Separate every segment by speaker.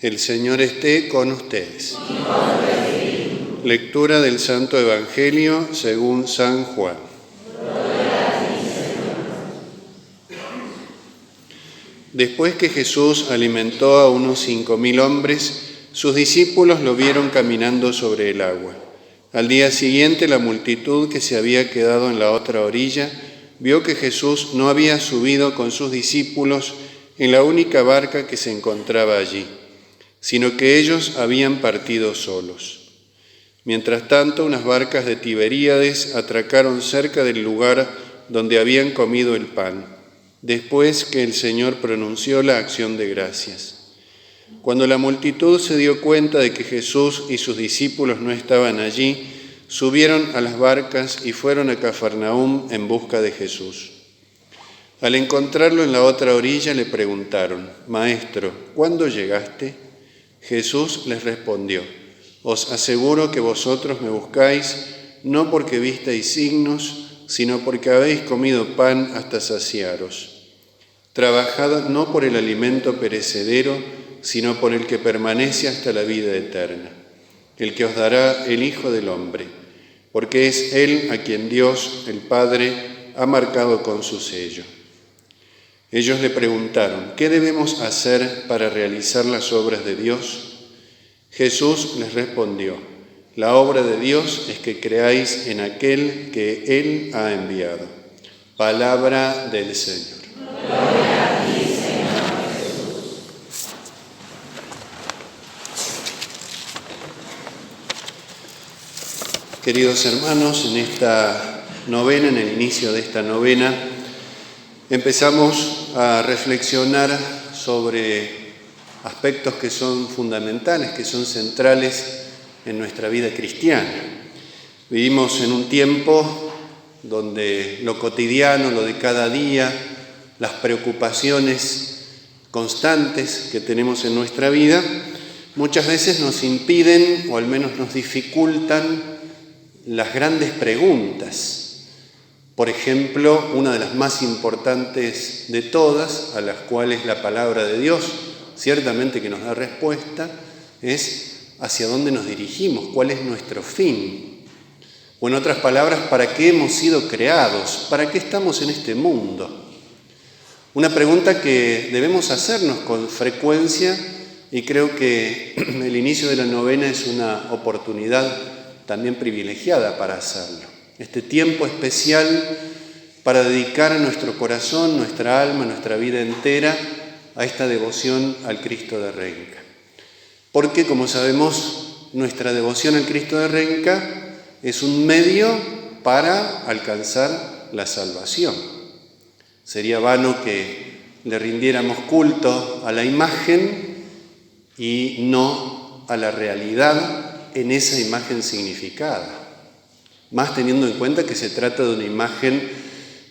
Speaker 1: El Señor esté con ustedes. Lectura del Santo Evangelio según San Juan. Después que Jesús alimentó a unos 5.000 hombres, sus discípulos lo vieron caminando sobre el agua. Al día siguiente, la multitud que se había quedado en la otra orilla vio que Jesús no había subido con sus discípulos en la única barca que se encontraba allí, sino que ellos habían partido solos. Mientras tanto, unas barcas de Tiberíades atracaron cerca del lugar donde habían comido el pan, después que el Señor pronunció la acción de gracias. Cuando la multitud se dio cuenta de que Jesús y sus discípulos no estaban allí, subieron a las barcas y fueron a Cafarnaúm en busca de Jesús. Al encontrarlo en la otra orilla le preguntaron: «Maestro, ¿cuándo llegaste?». Jesús les respondió: «Os aseguro que vosotros me buscáis no porque visteis signos, sino porque habéis comido pan hasta saciaros. Trabajad no por el alimento perecedero, sino por el que permanece hasta la vida eterna, el que os dará el Hijo del Hombre, porque es Él a quien Dios, el Padre, ha marcado con su sello». Ellos le preguntaron: «¿Qué debemos hacer para realizar las obras de Dios?». Jesús les respondió: «La obra de Dios es que creáis en aquel que Él ha enviado». Palabra del Señor.
Speaker 2: Gloria a ti, Señor Jesús.
Speaker 1: Queridos hermanos, en esta novena, en el inicio de esta novena, empezamos a reflexionar sobre aspectos que son fundamentales, que son centrales en nuestra vida cristiana. Vivimos en un tiempo donde lo cotidiano, lo de cada día, las preocupaciones constantes que tenemos en nuestra vida, muchas veces nos impiden o al menos nos dificultan las grandes preguntas. Por ejemplo, una de las más importantes de todas, a las cuales la palabra de Dios ciertamente que nos da respuesta, es hacia dónde nos dirigimos, cuál es nuestro fin. O en otras palabras, ¿para qué hemos sido creados? ¿Para qué estamos en este mundo? Una pregunta que debemos hacernos con frecuencia, y creo que el inicio de la novena es una oportunidad también privilegiada para hacerlo. Este tiempo especial para dedicar a nuestro corazón, nuestra alma, nuestra vida entera a esta devoción al Cristo de Renca. Porque, como sabemos, nuestra devoción al Cristo de Renca es un medio para alcanzar la salvación. Sería vano que le rindiéramos culto a la imagen y no a la realidad en esa imagen significada. Más teniendo en cuenta que se trata de una imagen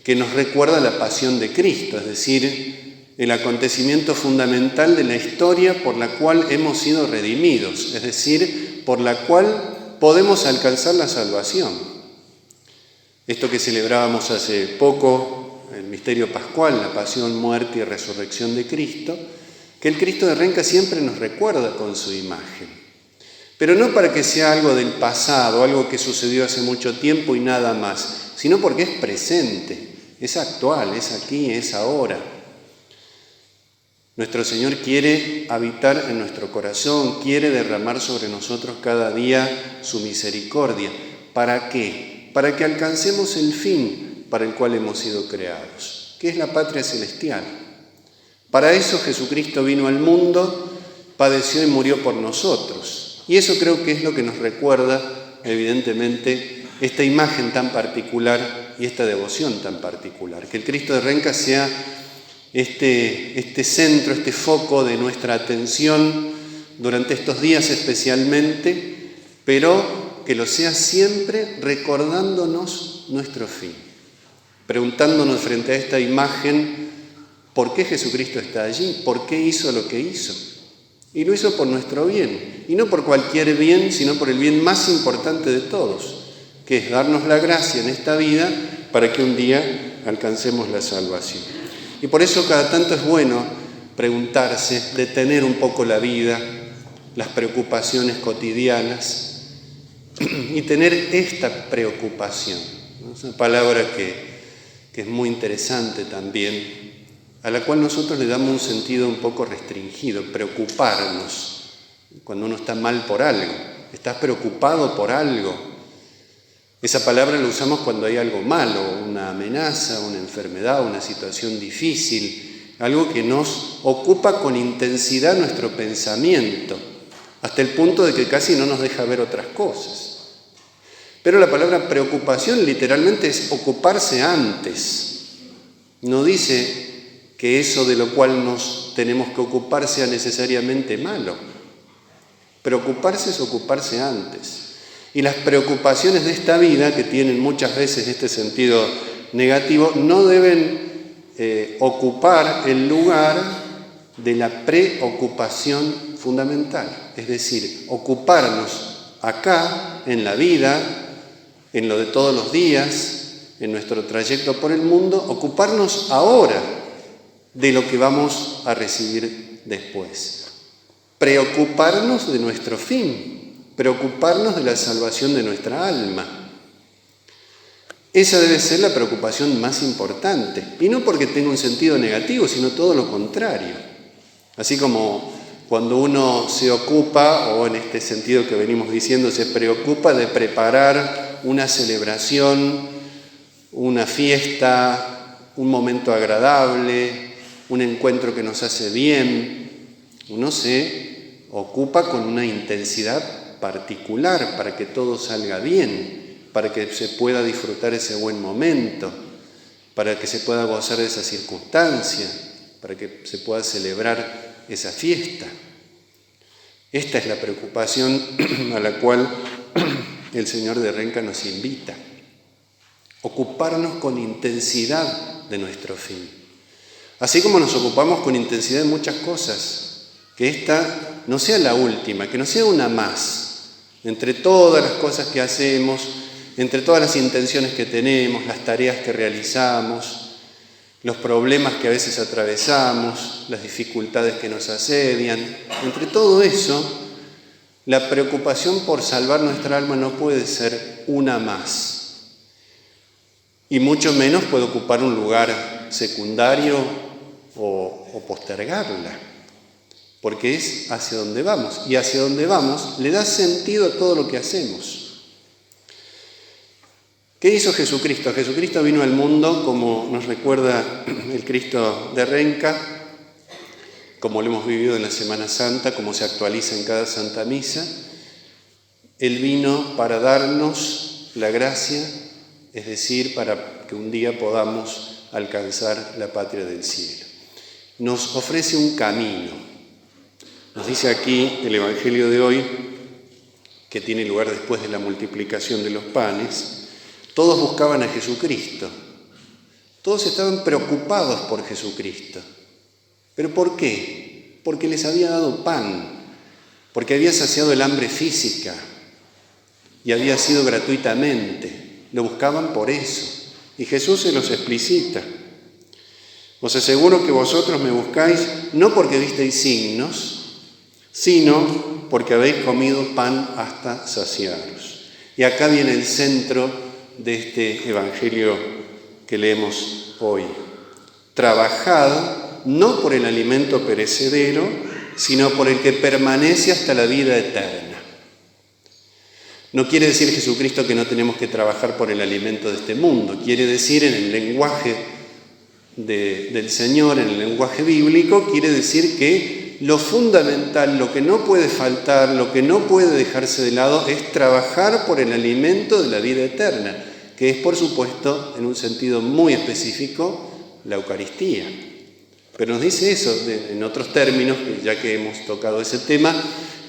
Speaker 1: que nos recuerda la pasión de Cristo, es decir, el acontecimiento fundamental de la historia por la cual hemos sido redimidos, es decir, por la cual podemos alcanzar la salvación. Esto que celebrábamos hace poco, el misterio pascual, la pasión, muerte y resurrección de Cristo, que el Cristo de Renca siempre nos recuerda con su imagen. Pero no para que sea algo del pasado, algo que sucedió hace mucho tiempo y nada más, sino porque es presente, es actual, es aquí, es ahora. Nuestro Señor quiere habitar en nuestro corazón, quiere derramar sobre nosotros cada día su misericordia. ¿Para qué? Para que alcancemos el fin para el cual hemos sido creados, que es la patria celestial. Para eso Jesucristo vino al mundo, padeció y murió por nosotros. Y eso creo que es lo que nos recuerda, evidentemente, esta imagen tan particular y esta devoción tan particular. Que el Cristo de Renca sea este centro, este foco de nuestra atención durante estos días especialmente, pero que lo sea siempre recordándonos nuestro fin. Preguntándonos frente a esta imagen, ¿por qué Jesucristo está allí? ¿Por qué hizo lo que hizo? Y lo hizo por nuestro bien, y no por cualquier bien, sino por el bien más importante de todos, que es darnos la gracia en esta vida para que un día alcancemos la salvación. Y por eso cada tanto es bueno preguntarse, detener un poco la vida, las preocupaciones cotidianas y tener esta preocupación. Es una palabra que es muy interesante también, a la cual nosotros le damos un sentido un poco restringido, preocuparnos. Cuando uno está mal por algo, estás preocupado por algo. Esa palabra la usamos cuando hay algo malo, una amenaza, una enfermedad, una situación difícil, algo que nos ocupa con intensidad nuestro pensamiento, hasta el punto de que casi no nos deja ver otras cosas. Pero la palabra preocupación literalmente es ocuparse antes. No dice que eso de lo cual nos tenemos que ocupar sea necesariamente malo. Preocuparse es ocuparse antes. Y las preocupaciones de esta vida, que tienen muchas veces este sentido negativo, no deben ocupar el lugar de la preocupación fundamental. Es decir, ocuparnos acá, en la vida, en lo de todos los días, en nuestro trayecto por el mundo, ocuparnos ahora de lo que vamos a recibir después. Preocuparnos de nuestro fin, preocuparnos de la salvación de nuestra alma. Esa debe ser la preocupación más importante, y no porque tenga un sentido negativo, sino todo lo contrario. Así como cuando uno se ocupa, o en este sentido que venimos diciendo, se preocupa de preparar una celebración, una fiesta, un momento agradable, un encuentro que nos hace bien, uno se ocupa con una intensidad particular para que todo salga bien, para que se pueda disfrutar ese buen momento, para que se pueda gozar de esa circunstancia, para que se pueda celebrar esa fiesta. Esta es la preocupación a la cual el Señor de Renca nos invita. Ocuparnos con intensidad de nuestro fin. Así como nos ocupamos con intensidad de muchas cosas, que esta no sea la última, que no sea una más. Entre todas las cosas que hacemos, entre todas las intenciones que tenemos, las tareas que realizamos, los problemas que a veces atravesamos, las dificultades que nos asedian, entre todo eso, la preocupación por salvar nuestra alma no puede ser una más. Y mucho menos puede ocupar un lugar secundario o postergarla. Porque es hacia donde vamos. Y hacia donde vamos le da sentido a todo lo que hacemos. ¿Qué hizo Jesucristo? Jesucristo vino al mundo, como nos recuerda el Cristo de Renca, como lo hemos vivido en la Semana Santa, como se actualiza en cada Santa Misa. Él vino para darnos la gracia, es decir, para que un día podamos alcanzar la patria del cielo. Nos ofrece un camino. Nos dice aquí el Evangelio de hoy, que tiene lugar después de la multiplicación de los panes, todos buscaban a Jesucristo. Todos estaban preocupados por Jesucristo. ¿Pero por qué? Porque les había dado pan, porque había saciado el hambre física y había sido gratuitamente. Lo buscaban por eso. Y Jesús se los explicita. Os aseguro que vosotros me buscáis no porque visteis signos, sino porque habéis comido pan hasta saciaros. Y acá viene el centro de este evangelio que leemos hoy. Trabajad no por el alimento perecedero, sino por el que permanece hasta la vida eterna. No quiere decir Jesucristo que no tenemos que trabajar por el alimento de este mundo. Quiere decir, en el lenguaje del Señor, en el lenguaje bíblico, quiere decir que lo fundamental, lo que no puede faltar, lo que no puede dejarse de lado, es trabajar por el alimento de la vida eterna, que es, por supuesto, en un sentido muy específico, la Eucaristía. Pero nos dice eso, en otros términos, ya que hemos tocado ese tema,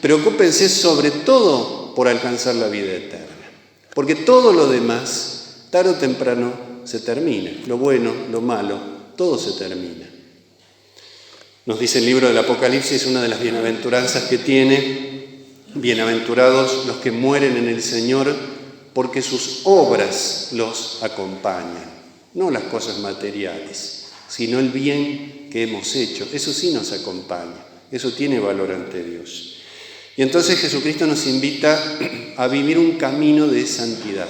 Speaker 1: preocúpense sobre todo por alcanzar la vida eterna. Porque todo lo demás, tarde o temprano, se termina. Lo bueno, lo malo, todo se termina. Nos dice el libro del Apocalipsis, una de las bienaventuranzas que tiene: bienaventurados los que mueren en el Señor, porque sus obras los acompañan. No las cosas materiales, sino el bien que hemos hecho. Eso sí nos acompaña, eso tiene valor ante Dios. Y entonces Jesucristo nos invita a vivir un camino de santidad.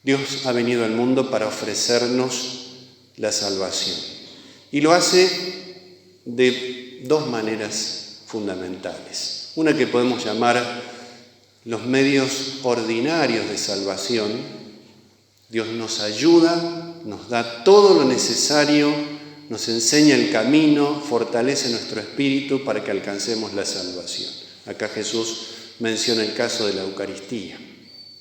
Speaker 1: Dios ha venido al mundo para ofrecernos la salvación. Y lo hace de dos maneras fundamentales. Una que podemos llamar los medios ordinarios de salvación. Dios nos ayuda, nos da todo lo necesario, nos enseña el camino, fortalece nuestro espíritu para que alcancemos la salvación. Acá Jesús menciona el caso de la Eucaristía,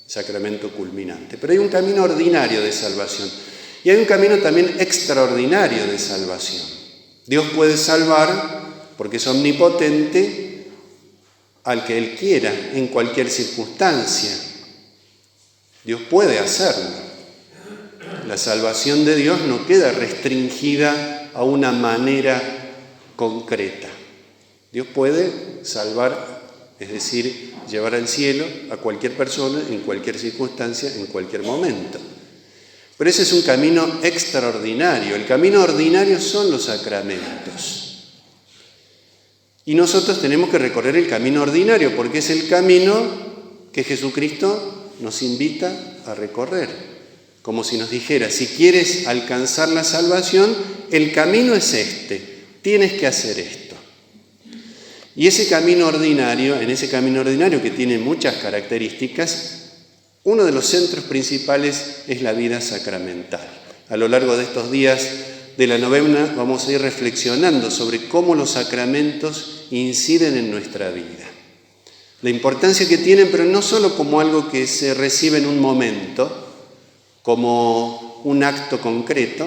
Speaker 1: sacramento culminante. Pero hay un camino ordinario de salvación y hay un camino también extraordinario de salvación. Dios puede salvar, porque es omnipotente, al que Él quiera, en cualquier circunstancia. Dios puede hacerlo. La salvación de Dios no queda restringida a una manera concreta. Dios puede salvar, es decir, llevar al cielo a cualquier persona, en cualquier circunstancia, en cualquier momento. Pero ese es un camino extraordinario. El camino ordinario son los sacramentos. Y nosotros tenemos que recorrer el camino ordinario, porque es el camino que Jesucristo nos invita a recorrer. Como si nos dijera, si quieres alcanzar la salvación, el camino es este, tienes que hacer esto. Y ese camino ordinario, en ese camino ordinario que tiene muchas características, uno de los centros principales es la vida sacramental. A lo largo de estos días de la novena vamos a ir reflexionando sobre cómo los sacramentos inciden en nuestra vida. La importancia que tienen, pero no solo como algo que se recibe en un momento, como un acto concreto,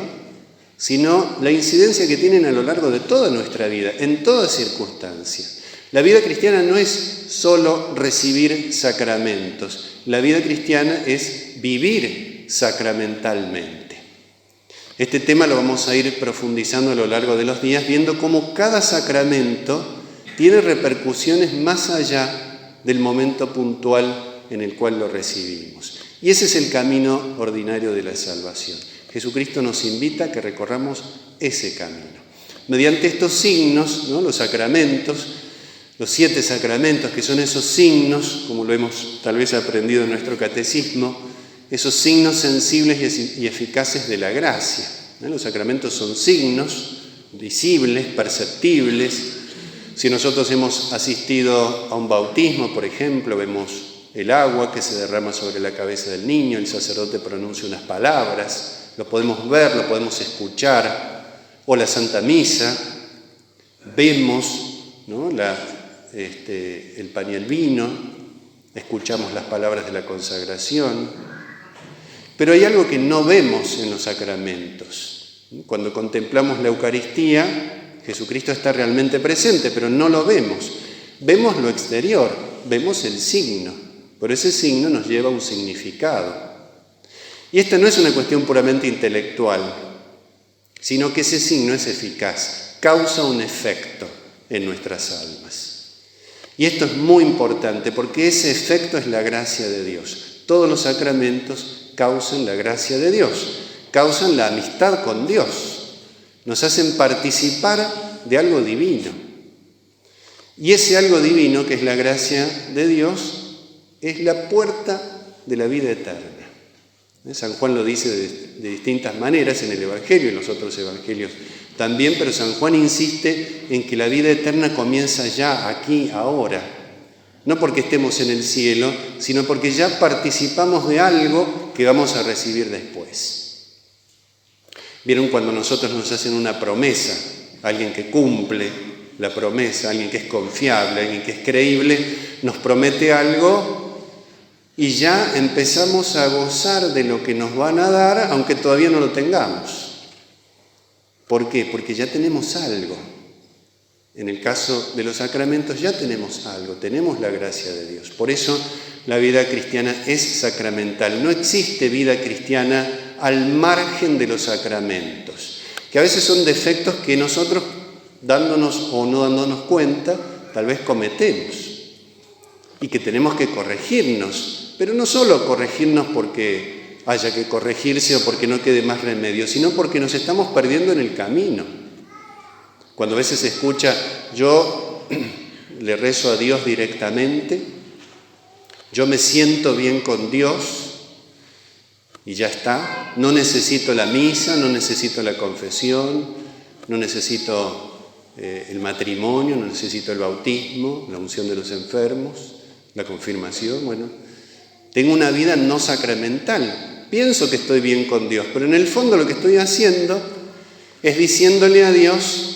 Speaker 1: sino la incidencia que tienen a lo largo de toda nuestra vida, en toda circunstancia. La vida cristiana no es solo recibir sacramentos, la vida cristiana es vivir sacramentalmente. Este tema lo vamos a ir profundizando a lo largo de los días, viendo cómo cada sacramento tiene repercusiones más allá del momento puntual en el cual lo recibimos. Y ese es el camino ordinario de la salvación. Jesucristo nos invita a que recorramos ese camino. Mediante estos signos, ¿no? Los sacramentos, los 7 sacramentos, que son esos signos, como lo hemos tal vez aprendido en nuestro catecismo, esos signos sensibles y eficaces de la gracia. Los sacramentos son signos visibles, perceptibles. Si nosotros hemos asistido a un bautismo, por ejemplo, vemos el agua que se derrama sobre la cabeza del niño, el sacerdote pronuncia unas palabras, lo podemos ver, lo podemos escuchar, o la Santa Misa, vemos, ¿no? El pan y el vino, escuchamos las palabras de la consagración, pero hay algo que no vemos en los sacramentos. Cuando contemplamos la Eucaristía, Jesucristo está realmente presente, pero no lo vemos. Vemos lo exterior, vemos el signo, pero ese signo nos lleva a un significado. Y esta no es una cuestión puramente intelectual, sino que ese signo es eficaz, causa un efecto en nuestras almas. Y esto es muy importante porque ese efecto es la gracia de Dios. Todos los sacramentos causan la gracia de Dios, causan la amistad con Dios, nos hacen participar de algo divino. Y ese algo divino, que es la gracia de Dios, es la puerta de la vida eterna. San Juan lo dice de distintas maneras en el Evangelio y en los otros evangelios también, pero San Juan insiste en que la vida eterna comienza ya, aquí, ahora. No porque estemos en el cielo, sino porque ya participamos de algo que vamos a recibir después. ¿Vieron cuando nosotros nos hacen una promesa? Alguien que cumple la promesa, alguien que es confiable, alguien que es creíble, nos promete algo y ya empezamos a gozar de lo que nos van a dar, aunque todavía no lo tengamos. ¿Por qué? Porque ya tenemos algo. En el caso de los sacramentos ya tenemos algo, tenemos la gracia de Dios. Por eso la vida cristiana es sacramental. No existe vida cristiana al margen de los sacramentos, que a veces son defectos que nosotros, dándonos o no dándonos cuenta, tal vez cometemos y que tenemos que corregirnos. Pero no solo corregirnos porque haya que corregirse o porque no quede más remedio, sino porque nos estamos perdiendo en el camino. Cuando a veces se escucha, yo le rezo a Dios directamente, yo me siento bien con Dios y ya está, no necesito la misa, no necesito la confesión, no necesito el matrimonio, no necesito el bautismo, la unción de los enfermos, la confirmación, bueno, tengo una vida no sacramental, pienso que estoy bien con Dios, pero en el fondo lo que estoy haciendo es diciéndole a Dios,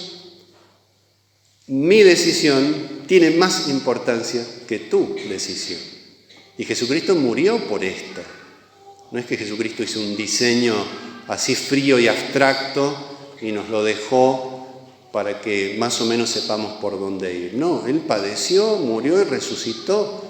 Speaker 1: mi decisión tiene más importancia que tu decisión. Y Jesucristo murió por esto. No es que Jesucristo hizo un diseño así frío y abstracto y nos lo dejó para que más o menos sepamos por dónde ir. No, Él padeció, murió y resucitó.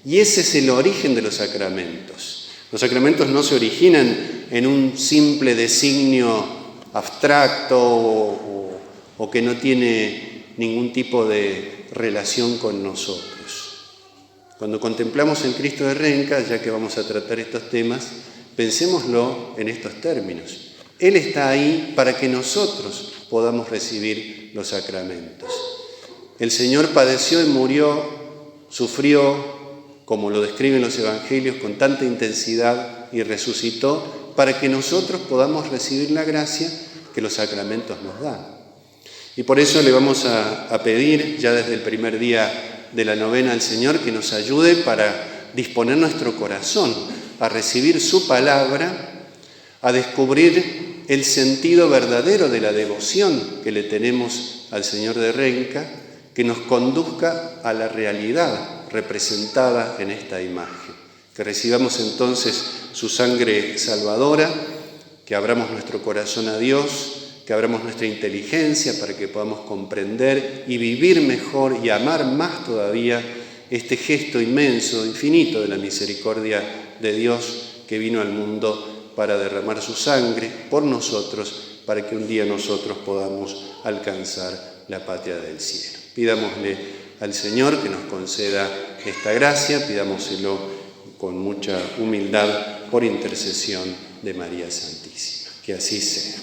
Speaker 1: Y ese es el origen de los sacramentos. Los sacramentos no se originan en un simple designio abstracto o que no tiene ningún tipo de relación con nosotros. Cuando contemplamos en Cristo de Renca, ya que vamos a tratar estos temas, pensémoslo en estos términos. Él está ahí para que nosotros podamos recibir los sacramentos. El Señor padeció y murió, sufrió, como lo describen los evangelios, con tanta intensidad y resucitó para que nosotros podamos recibir la gracia que los sacramentos nos dan. Y por eso le vamos a pedir ya desde el primer día de la novena al Señor que nos ayude para disponer nuestro corazón a recibir su palabra, a descubrir el sentido verdadero de la devoción que le tenemos al Señor de Renca, que nos conduzca a la realidad representada en esta imagen. Que recibamos entonces su sangre salvadora, que abramos nuestro corazón a Dios, que abramos nuestra inteligencia para que podamos comprender y vivir mejor y amar más todavía este gesto inmenso, infinito de la misericordia de Dios que vino al mundo para derramar su sangre por nosotros, para que un día nosotros podamos alcanzar la patria del cielo. Pidámosle al Señor que nos conceda esta gracia, pidámoselo con mucha humildad por intercesión de María Santísima. Que así sea.